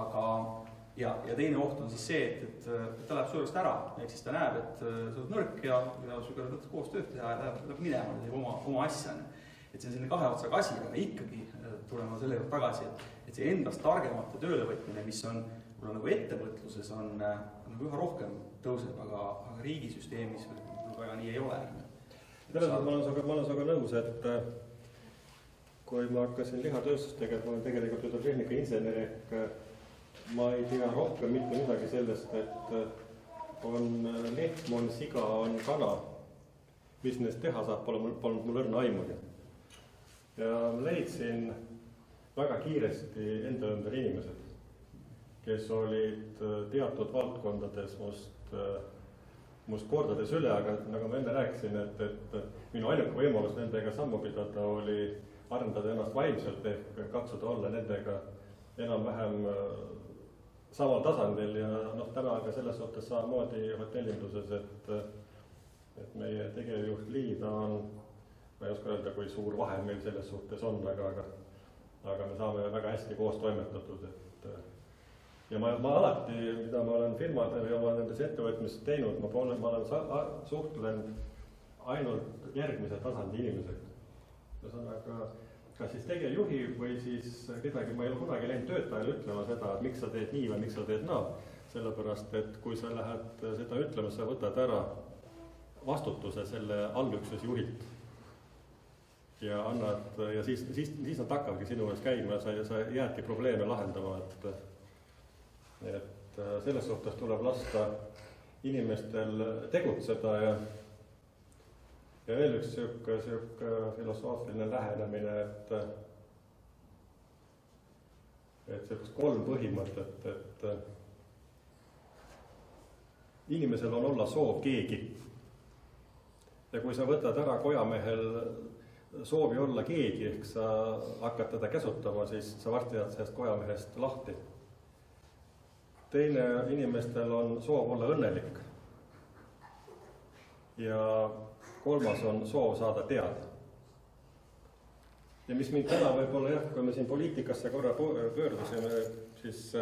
Aga ja teine oht on siis see, et ta läheb suurest ära, ehk siis ta näeb, et sa oled nõrk ja sulle võtta koos tööd teha ja läheb minema, teeb oma asja. Et see on selline kahe otsaga asi, aga ikkagi tulema selle juurde tagasi, et see endast targemate töölevõtmine, mis on nagu ettevõtluses on üha rohkem tõuseb, aga riigisüsteemis väga nii ei ole. Ma olen sinuga nõus, et kui ma hakkasin lihatööstust tegema, ma olen tegelikult hüdrotehnikainsener, ehk ma ei tea rohkem mitte midagi sellest, et on lehm, on siga, on kana, mis neist teha saab, polnud mul õrna aimugi. Ja leidsin väga kiiresti enda ümber inimesed, kes olid teatud valdkondades must kordades üle, aga nagu ma enne rääkisin, et minu ainuke võimalus nendega sammu pidada oli arendada ennast vaimselt ehk katsuda olla nendega enam-vähem samal tasandil ja täna aga selles suhtes samamoodi hotellinduses, et meie tegevjuht Liida on, ma ei oska öelda, kui suur vahe meil selles suhtes on, aga me saame väga hästi koos toimetatud, ja ma alati, mida ma olen firmadel ja oma nendes ettevõtmistes teinud, ma suhtlen ainult järgmise tasandi inimesega. Ühesõnaga, kas siis tegevjuhi või siis kedagi, ma ei ole kunagi läinud töötajale ütlema seda, et miks sa teed nii või miks sa teed naa. Sellepärast, et kui sa lähed seda ütlema, sa võtad ära vastutuse selle allüksus juhilt. Ja siis nad hakkavadki sinu ees käima ja sa jäädki probleeme lahendama, et selles suhtes tuleb lasta inimestel tegutseda ja veel üks siuke filosoofiline lähenemine, et selleks 3 põhimõtet, et inimesel on olla soov keegi. Ja kui sa võtad ära kojamehel soovi olla keegi, ehk sa hakkad teda käsutama, siis sa varsti jääd sellest kojamehest lahti. Teine inimestel on soov olla õnnelik. Ja 3. on soov saada teada. Ja mis mind täna võib-olla kui me siin poliitikasse korra pöördusime, siis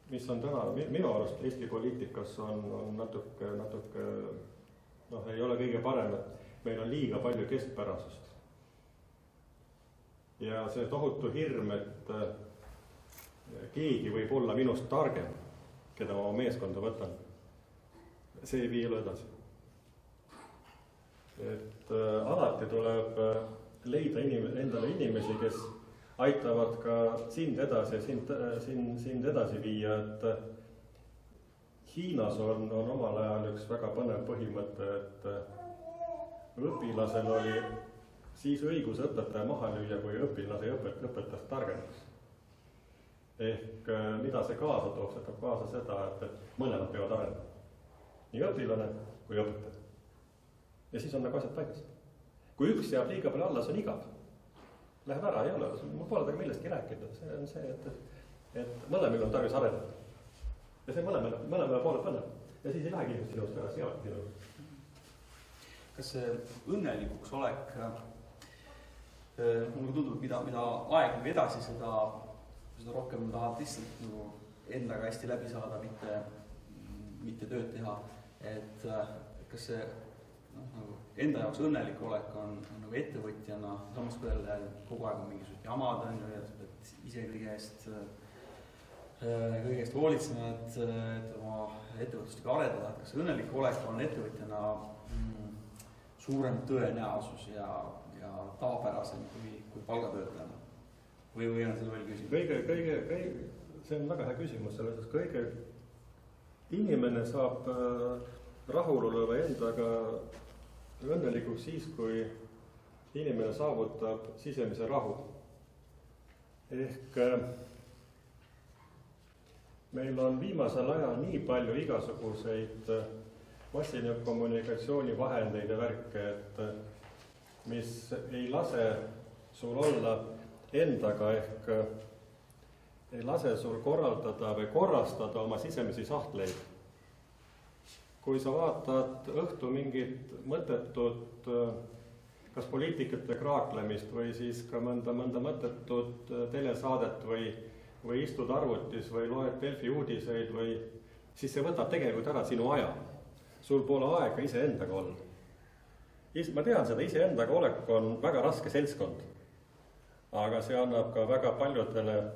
mis on täna minu arust Eesti poliitikas on natuke ei ole kõige parem, et meil on liiga palju keskpärasust. Ja see tohutu hirm, et keegi võib olla minust targem, keda ma oma meeskonda võtan, see ei vii elu edasi. Et alati tuleb leida endale inimesi, kes aitavad ka sind edasi ja sind edasi viia, et Hiinas on omal ajal üks väga põnev põhimõte, et õpilasel oli siis õigus õpetaja maha lüüa, kui õpilase õpetas targemaks. Ehk mida see kaasa toob, see toob kaasa seda, et mõlemad peavad arenema. Nii õpilane kui õpetaja. Ja siis on nagu asjad paigas. Kui üks jääb liiga palju alla, see on igav. Läheb ära, ei ole, ma pole taga millestki rääkida. See on see, et mõlemil on tarvis areneda. Ja see mõlemale poole põnneb. Ja siis ei lähegi sinust ära, see ei ole. Kas see õnnelikuks olek, mulle tundub, mida aeg edasi, seda rohkem tahad lihtsalt endaga hästi läbi saada, mitte tööd teha. Et kas see enda jaoks õnnelik olek on nagu ettevõtjana, samas kui kogu aeg on mingisugused jamad, et ise kõige eest hoolitsema, et oma ettevõtlustega arendada, et kas õnnelik olek on ettevõtjana suurem tõenäosus ja tavapärasem kui palgatöötajana? Või on see veel küsimus? See on väga hea küsimus, selles kõige inimene saab rahulolu või endaga õnnelikuks siis, kui inimene saavutab sisemise rahu. Ehk meil on viimasel ajal nii palju igasuguseid massiline kommunikatsioonivahendeid ja värke, et mis ei lase sul olla endaga ehk ei lase sul korraldada või korrastada oma sisemisi sahtleid. Kui sa vaatad õhtu mingit mõttetut kas poliitikate kraaklemist või siis ka mõnda mõttetut telesaadet või istud arvutis või loed Delfi uudiseid või siis see võtab tegelikult ära sinu aja. Sul pole aega iseendaga olla. Ma tean seda, iseendaga olek on väga raske seltskond, aga see annab ka väga paljudele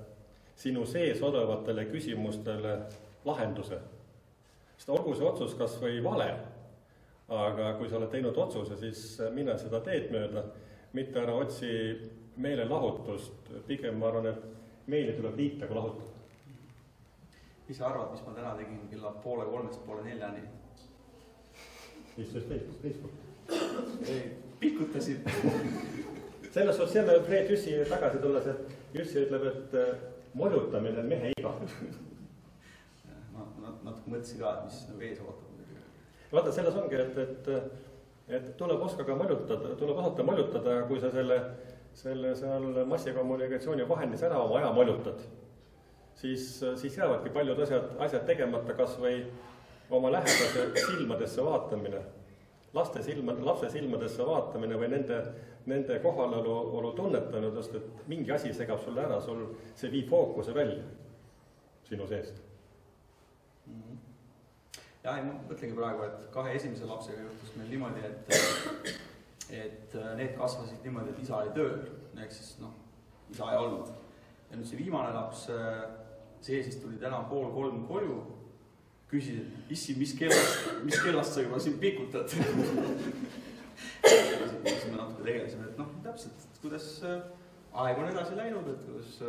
sinu sees olevatele küsimustele lahenduse. Sest olgu see otsus kas või vale, aga kui sa oled teinud otsuse, siis mine seda teed mööda, mitte ära otsi meelelahutust, pigem ma arvan, et meeli tuleb liita kui lahutada. Mis sa arvad, mis ma täna tegin kella 2:30, 3:30? Istus Facebook. Ei, pikutasin. Selles suhtes jälle Fred Jüssi tagasi tulles, et Jüssi ütleb, et molutamine on mehe iga. Ma natuke mõtlesin ka, et mis nagu ees ootab. Vaata, selles ongi, et tuleb osata molutada, kui sa selle seal massikommunikatsiooni vahendis ära oma aja molutad, siis jäävadki paljud asjad tegemata, kas või oma lähedase silmadesse vaatamine, lapse silmadesse vaatamine või nende kohalolu tunnetamine, et mingi asi segab sulle ära, see viib fookuse välja sinu seest. Ja, ma mõtlengi praegu, et 2 esimese lapsega juhtus meil niimoodi, et need kasvasid niimoodi, et isa oli tööl, ehk siis isa ei olnud. Ja nüüd see viimane laps, see siis tuli täna 2:30 koju, küsis, et issi, mis kellast sa juba siin pikutad? Siis me natuke tegelesime, et täpselt, kuidas aeg on edasi läinud, et kuidas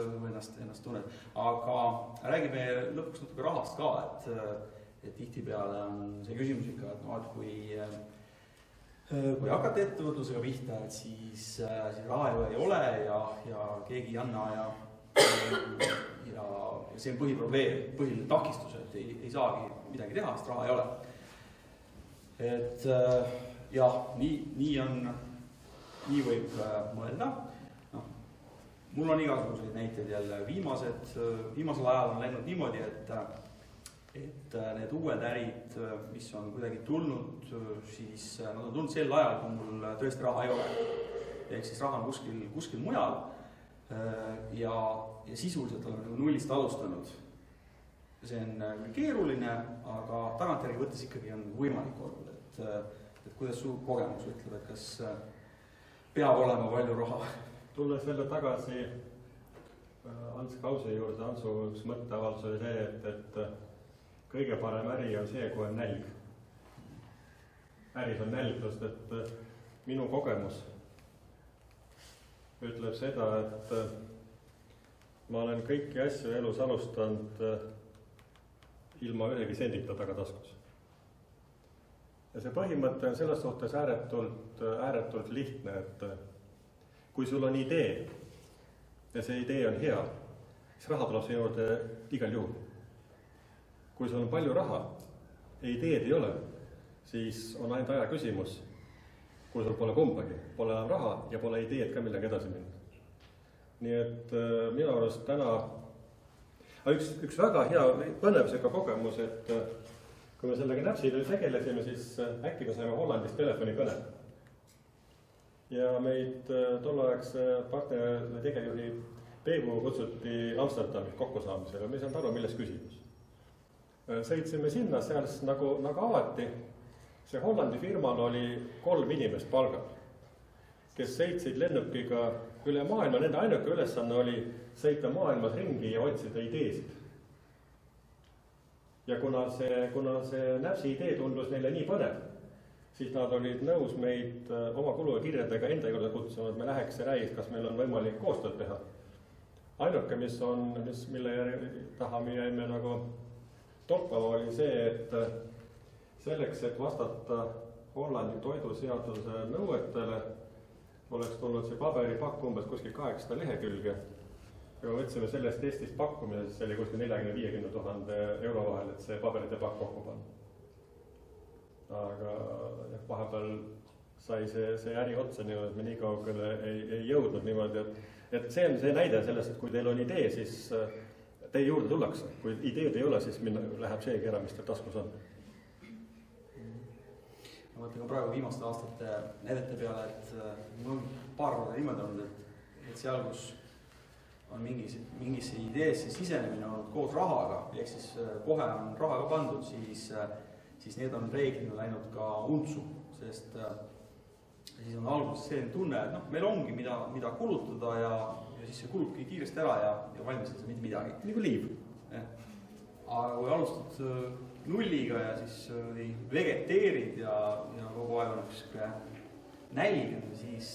ennast tunned. Aga räägime lõpuks natuke rahast ka, et tihtipeale on see küsimus ikka, et kui hakata ettevõtlusega pihta, et siis raha ei ole ja keegi ei anna ja see on põhiprobleem, põhiline takistus, et ei saagi midagi teha, sest raha ei ole. Et jah, nii võib mõelda. Mul on igasuguseid näiteid jälle viimasel ajal on läinud niimoodi, et need uued ärid, mis on kuidagi tulnud, siis nad on tulnud sel ajal, kui mul tõesti raha ei ole. Ehk siis raha on kuskil mujal ja sisuliselt oleme nullist alustanud. see on keeruline, aga tagantjärgi võttes ikkagi on võimalik olnud, et kuidas su kogemus ütleb, et kas peab olema palju raha? Tulles jälle tagasi Ants Krause juurde, Antsu üks mõtteavaldus oli see, et kõige parem äri on see, kui on nälg. Äris on nälg, sest et minu kogemus ütleb seda, et ma olen kõiki asju elus alustanud ilma ühegi sendita tagataskus. Ja see põhimõte on selles suhtes ääretult lihtne, et kui sul on idee ja see idee on hea, siis raha tuleb see juurde igal juhul. Kui sul on palju raha ja ideed ei ole, siis on ainult aja küsimus, kui sul pole kumbagi, pole enam raha ja pole ideed ka millega edasi minna. Nii et minu arust täna üks väga hea põnevsega kogemus, et kui me sellega näpsitöö tegelesime, siis äkki me saime Hollandist telefonikõne. Ja meid tolleaegse partneri tegevjuhi Peebu kutsuti Amsterdami kokkusaamisele, me ei saanud aru, milles küsimus. Sõitsime sinna, seal nagu avati, see Hollandi firmal oli 3 inimest palgal, kes sõitsid lennukiga üle maailma, nende ainuke ülesanne oli sõita maailmas ringi ja otsida ideesid. Ja kuna see näpsi idee tundus neile nii põnev, siis nad olid nõus meid oma kulu ja kirjadega enda juurde kutsunud, et me läheks ja räägiks, kas meil on võimalik koostööd teha. Ainuke, mille taha me jäime nagu toppama, oli see, et selleks, et vastata Hollandi toiduseaduse nõuetele, oleks tulnud see paberipakk umbes kuskil 800 lehekülge. Ja me võtsime sellest Eestist pakkumine, siis see oli kuskil 40-50 000 euro vahel, et see paberite pakk kokku panna. Aga vahepeal sai see äri otsa niimoodi, et me nii kaugele ei jõudnud niimoodi, et see on see näide sellest, et kui teil on idee, siis teie juurde tullakse. Kui ideed ei ole, siis läheb seegi ära, mis teil taskus on. Ma mõtlen ka praegu viimaste aastate näidete peale, et mul on paar korda niimoodi olnud, et seal, kus on mingisse ideesse sisenemine olnud koos rahaga, ehk siis kohe on raha ka pandud, siis need on reeglina läinud ka untsu, sest siis on alguses selline tunne, et meil ongi mida kulutada ja siis see kulubki kiiresti ära ja valmis ei saa mitte midagi. Nagu liiv. Aga kui alustad nulliga ja siis vegeteerid ja kogu aeg on nälg, siis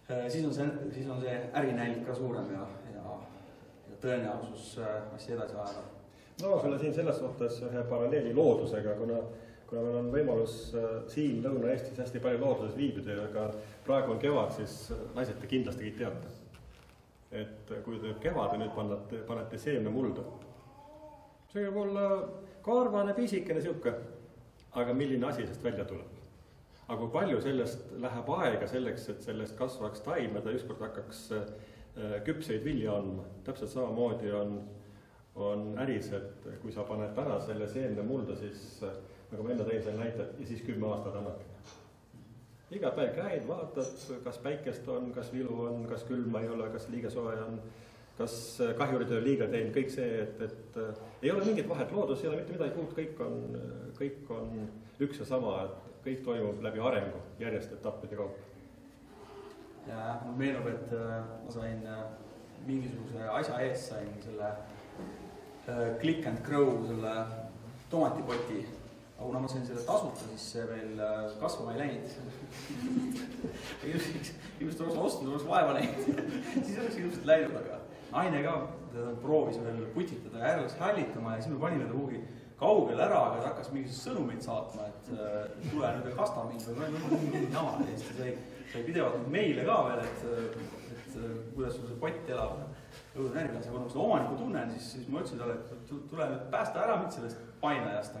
on see ärinälg ka suurem ja tõenäosus asja edasi ajada. No sulle siin selles suhtes ühe paralleeli loodusega, kuna meil on võimalus siin Lõuna-Eestis hästi palju looduses viibida, aga praegu on kevad, siis naised te kindlasti teate. Et kui te kevad ja nüüd panete seemne mulda. See võib olla karvane, pisikene siuke, aga milline asi sest välja tuleb. Aga kui palju sellest läheb aega selleks, et sellest kasvaks taim ja ta ükskord hakkaks küpseid vilja andma. Täpselt samamoodi on äris, et kui sa paned täna selle seemne mulda, siis nagu ma enne tõin selle näite, ja siis 10 aastat annab. Iga päev käid, vaatad, kas päikest on, kas vilu on, kas külma ei ole, kas liiga soe on, kas kahjuritöö liiga teinud, kõik see, et ei ole mingit vahet, loodus ei ole mitte midagi uut, kõik on üks ja sama, et kõik toimub läbi arengu järjest etappide kaupa. Ja mul meenub, et ma sain mingisuguse asja eest sain selle Click and Grow, selle tomatipoti. Aga kuna ma sain selle tasuta, siis see veel kasvama ei läinud. Ilmselt oleks ostnud, oleks vaeva läinud. Siis oleks ilmselt läinud, aga naine ka proovis veel putitada ja läks hällitama ja siis me panime ta kuhugi kaugel ära, aga ta hakkas mingisugust sõnumeid saatma, et tule nüüd kasta mind või mingi nama. Sai pidevalt meile ka veel, et kuidas sul see pott elab. Õudud närvilas, aga kui ma seda omaniku tunnen, siis ma ütlesin talle, et tule nüüd päästa ära mitte sellest painajast,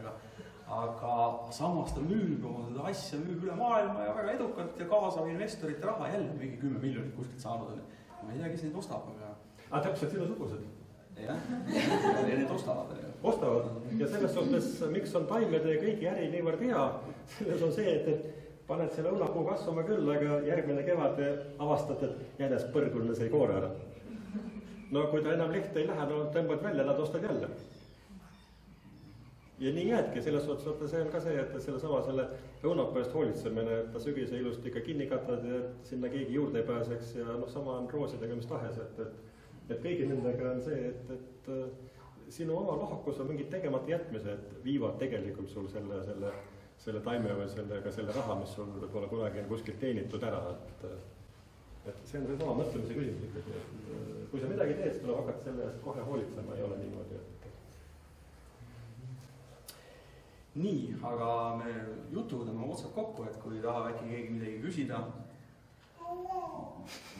aga samas ta müüb oma seda asja, müüb üle maailma ja väga edukalt ja kaasab investorite raha jälle mingi 10 miljonit kuskilt saanud on. Ma ei tea, kes neid ostab, aga... täpselt sinusugused? Jah, ja need ostavad. Ostavad. Ja selles suhtes, miks on taimede kõigi äri niivõrd hea, selles on see, et paned selle õunapuu kasvama küll, aga järgmine kevad avastad, et jänes põrgulne sai koore ära. no kui ta enam lehte ei lähe, no tõmbad välja, nad ostad jälle. Ja nii jäädki, selles otsata see on ka see, et selle õunapäevast hoolitsemine, et ta sügise ilusti ikka kinni katad ja sinna keegi juurde ei pääseks ja sama on roosidega mis tahes, et kõigi nendega on see, et sinu oma lohakus on mingid tegemata jätmised, viivad tegelikult sul selle taime või selle raha, mis sul võib-olla kunagi on kuskilt teenitud ära, et see on sama mõtlemise küsimus ikkagi, et kui sa midagi teed, siis tuleb hakata selle eest kohe hoolitsema, ei ole niimoodi. Nii, aga me jutud on otsad kokku, et kui tahab äkki keegi midagi küsida,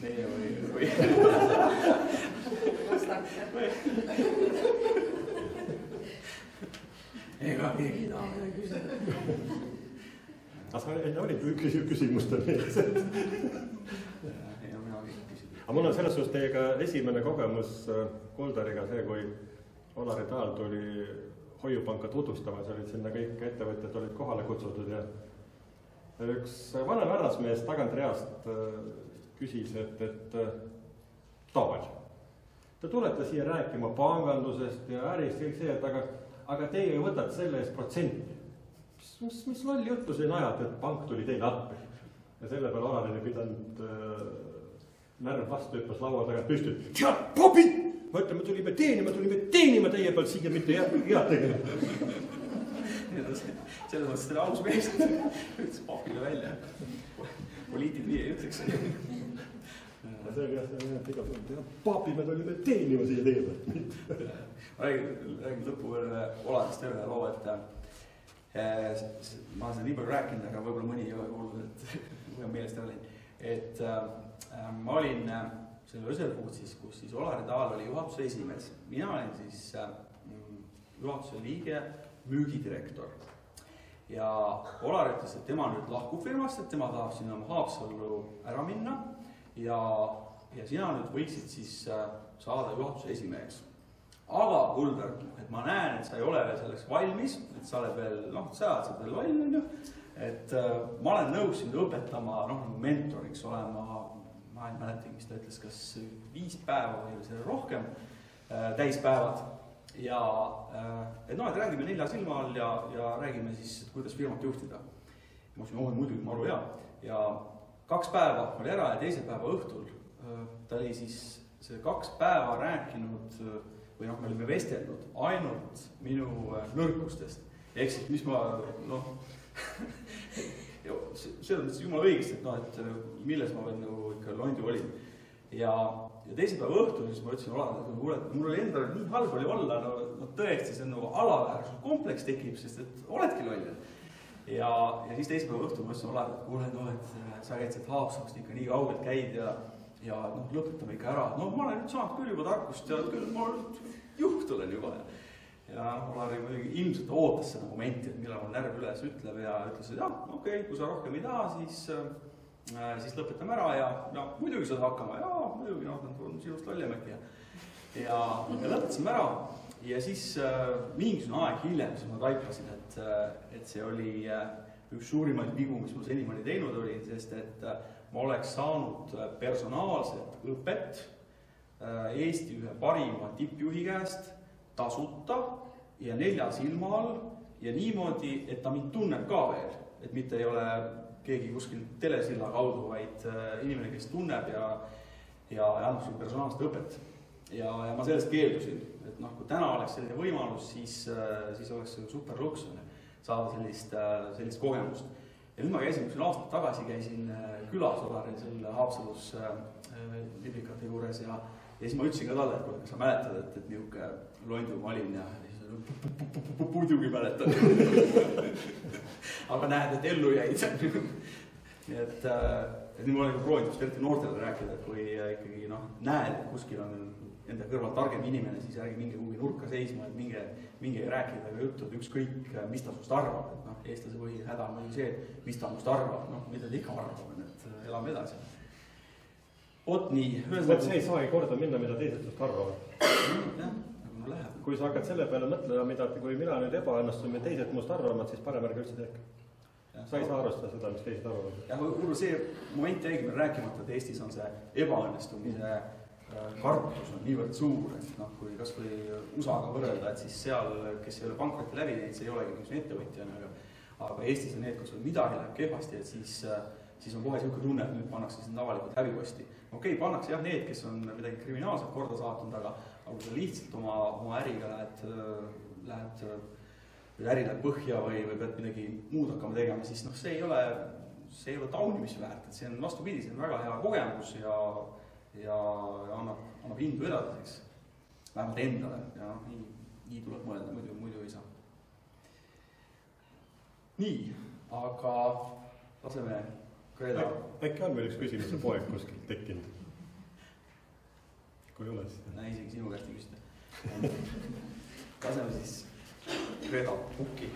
meie või ega keegi taha midagi küsida. Aga sa enne olid küsimuste mees. Aga mul on selles suhtes teiega esimene kogemus Kuldariga see, kui Olari Taal tuli hoiupanka tutvustama, sa olid sinna kõik ettevõtjad olid kohale kutsutud ja üks vanem härrasmees tagantreast küsis, et Taal, te tulete siia rääkima pangandusest ja ärist kõik see, et aga teie võtate selle eest protsenti. Mis lolli juttu siin ajad, et pank tuli teile appi? Ja selle peale Olarin ei pidanud närv vastu hüppas laua tagant püsti. Tead, Bobi! Ma ütlen, me tulime teenima teie pealt siia, mitte head tegema. Selles mõttes selle aus mees ütles papile välja. Poliitik nii ei ütleks. See on jah, papi, me tulime teenima siia teie pealt. Ma räägin lõppu veel Olarist üle loo, et ma olen seda nii palju rääkinud, aga võib-olla mõni ei ole kuulnud, et mul on meelest ära läinud. Et ma olin selle Öselpuud siis, kus siis Olari Taal oli juhatuse esimees. Mina olin siis juhatuse liige, müügidirektor. Ja Olar ütles, et tema nüüd lahkub firmast, et tema tahab sinna Haapsallu ära minna ja sina nüüd võiksid siis saada juhatuse esimeheks. Aga Kuldar, et ma näen, et sa ei ole veel selleks valmis, et sa oled veel, sa oled veel valmis, on ju. Et ma olen nõus sind õpetama, mentoriks olema, ma ei mäletagi, mis ta ütles, kas 5 päeva või selle rohkem täispäevad. Ja et räägime 4 silma all ja räägime siis, kuidas firmat juhtida. Ma ütlesin, muidugi, ma aru hea. Ja 2 päeva oli ära ja teise päeva õhtul ta oli siis see 2 päeva rääkinud või me olime vestelnud ainult minu nõrkustest. Ehk siis, mis ma, selles mõttes jumala õigesti, et milles ma veel ikka londi olin. Ja teise päeva õhtul siis ma ütlesin Olale, et mul oli endal nii halb oli olla, tõesti see alaväärsus kompleks tekib, sest et oledki loll. Ja siis teise päeva õhtul ma ütlesin Olale, et kuule, et sa käid sealt Haapsalust ikka nii kaugelt käid ja lõpetame ikka ära. Ma olen nüüd saanud küll juba tarkust ja küll ma juht olen juba. Ja Olari muidugi ilmselt ootas seda momenti, et millal mul närv üles ütleb ja ütles, et okei, kui sa rohkem ei taha, siis lõpetame ära ja muidugi saad hakkama. Muidugi, nad on sinust lollim äkki. Ja lõpetasime ära ja siis mingisugune aeg hiljem siis ma taipasin, et see oli üks suurimaid vigu, mis ma senimani teinud olin, sest et ma oleks saanud personaalset õpet Eesti ühe parima tippjuhi käest tasuta ja 4 silma all ja niimoodi, et ta mind tunneb ka veel, et mitte ei ole keegi kuskil telesilla kaudu, vaid inimene, kes tunneb ja annab sulle personaalset õpet. Ja ma sellest keeldusin, et kui täna oleks selline võimalus, siis oleks see super luks saada sellist kogemust. Ja nüüd ma käisin aastat tagasi, käisin külas Olari selle Haapsalus liblikate juures ja siis ma ütlesin ka talle, et kas sa mäletad, et niisugune londu ma olin ja siis muidugi mäletan. Aga näed, et ellu jäid. Nii et nüüd ma olen proovinud just eriti noortele rääkida, et kui ikkagi näed, et kuskil on enda kõrval targem inimene, siis ärge minge kuhugi nurka seisma, et minge rääkida juttu, et ükskõik, mis ta sust arvab. Eestlase põhihäda on see, mis ta must arvab, mida ta ikka arvab, et elame edasi. Oot nii. See ei saa korda minna, mida teised sust arvavad. Jah, nagu läheb. Kui sa hakkad selle peale mõtlema, kui mina nüüd ebaõnnestun, teised must arvavad, siis parem ärge üldse tehke. Sa ei saa arvestada seda, mis teised arvavad. Ja võib-olla see moment jäigi meil rääkimata, et Eestis on see ebaõnnestumise kartus on niivõrd suur, et noh, kui kas või USA-ga võrrelda, et siis seal, kes ei ole pankrotti läbi teinud, see ei olegi niisugune ettevõtjana, aga Eestis on need, kus midagi läheb kehvasti, et siis on kohe niisugune tunne, et nüüd pannakse sind avalikult häbiposti. Okei, pannakse jah need, kes on midagi kriminaalselt korda saatnud, aga kui sa lihtsalt oma äriga lähed äri läheb põhja või pead midagi muud hakkama tegema, siis noh, see ei ole taunimisväärt, et see on vastupidi, see on väga hea kogemus ja annab hindu edasiseks, vähemalt endale, ja nii tuleb mõelda, muidu ei saa. Nii, aga laseme Greda. Äkki on meil üks küsimuse poeg kuskilt tekkinud? Kui ei ole siis? Isegi sinu käest ei küsida. Laseme siis Greda pukki.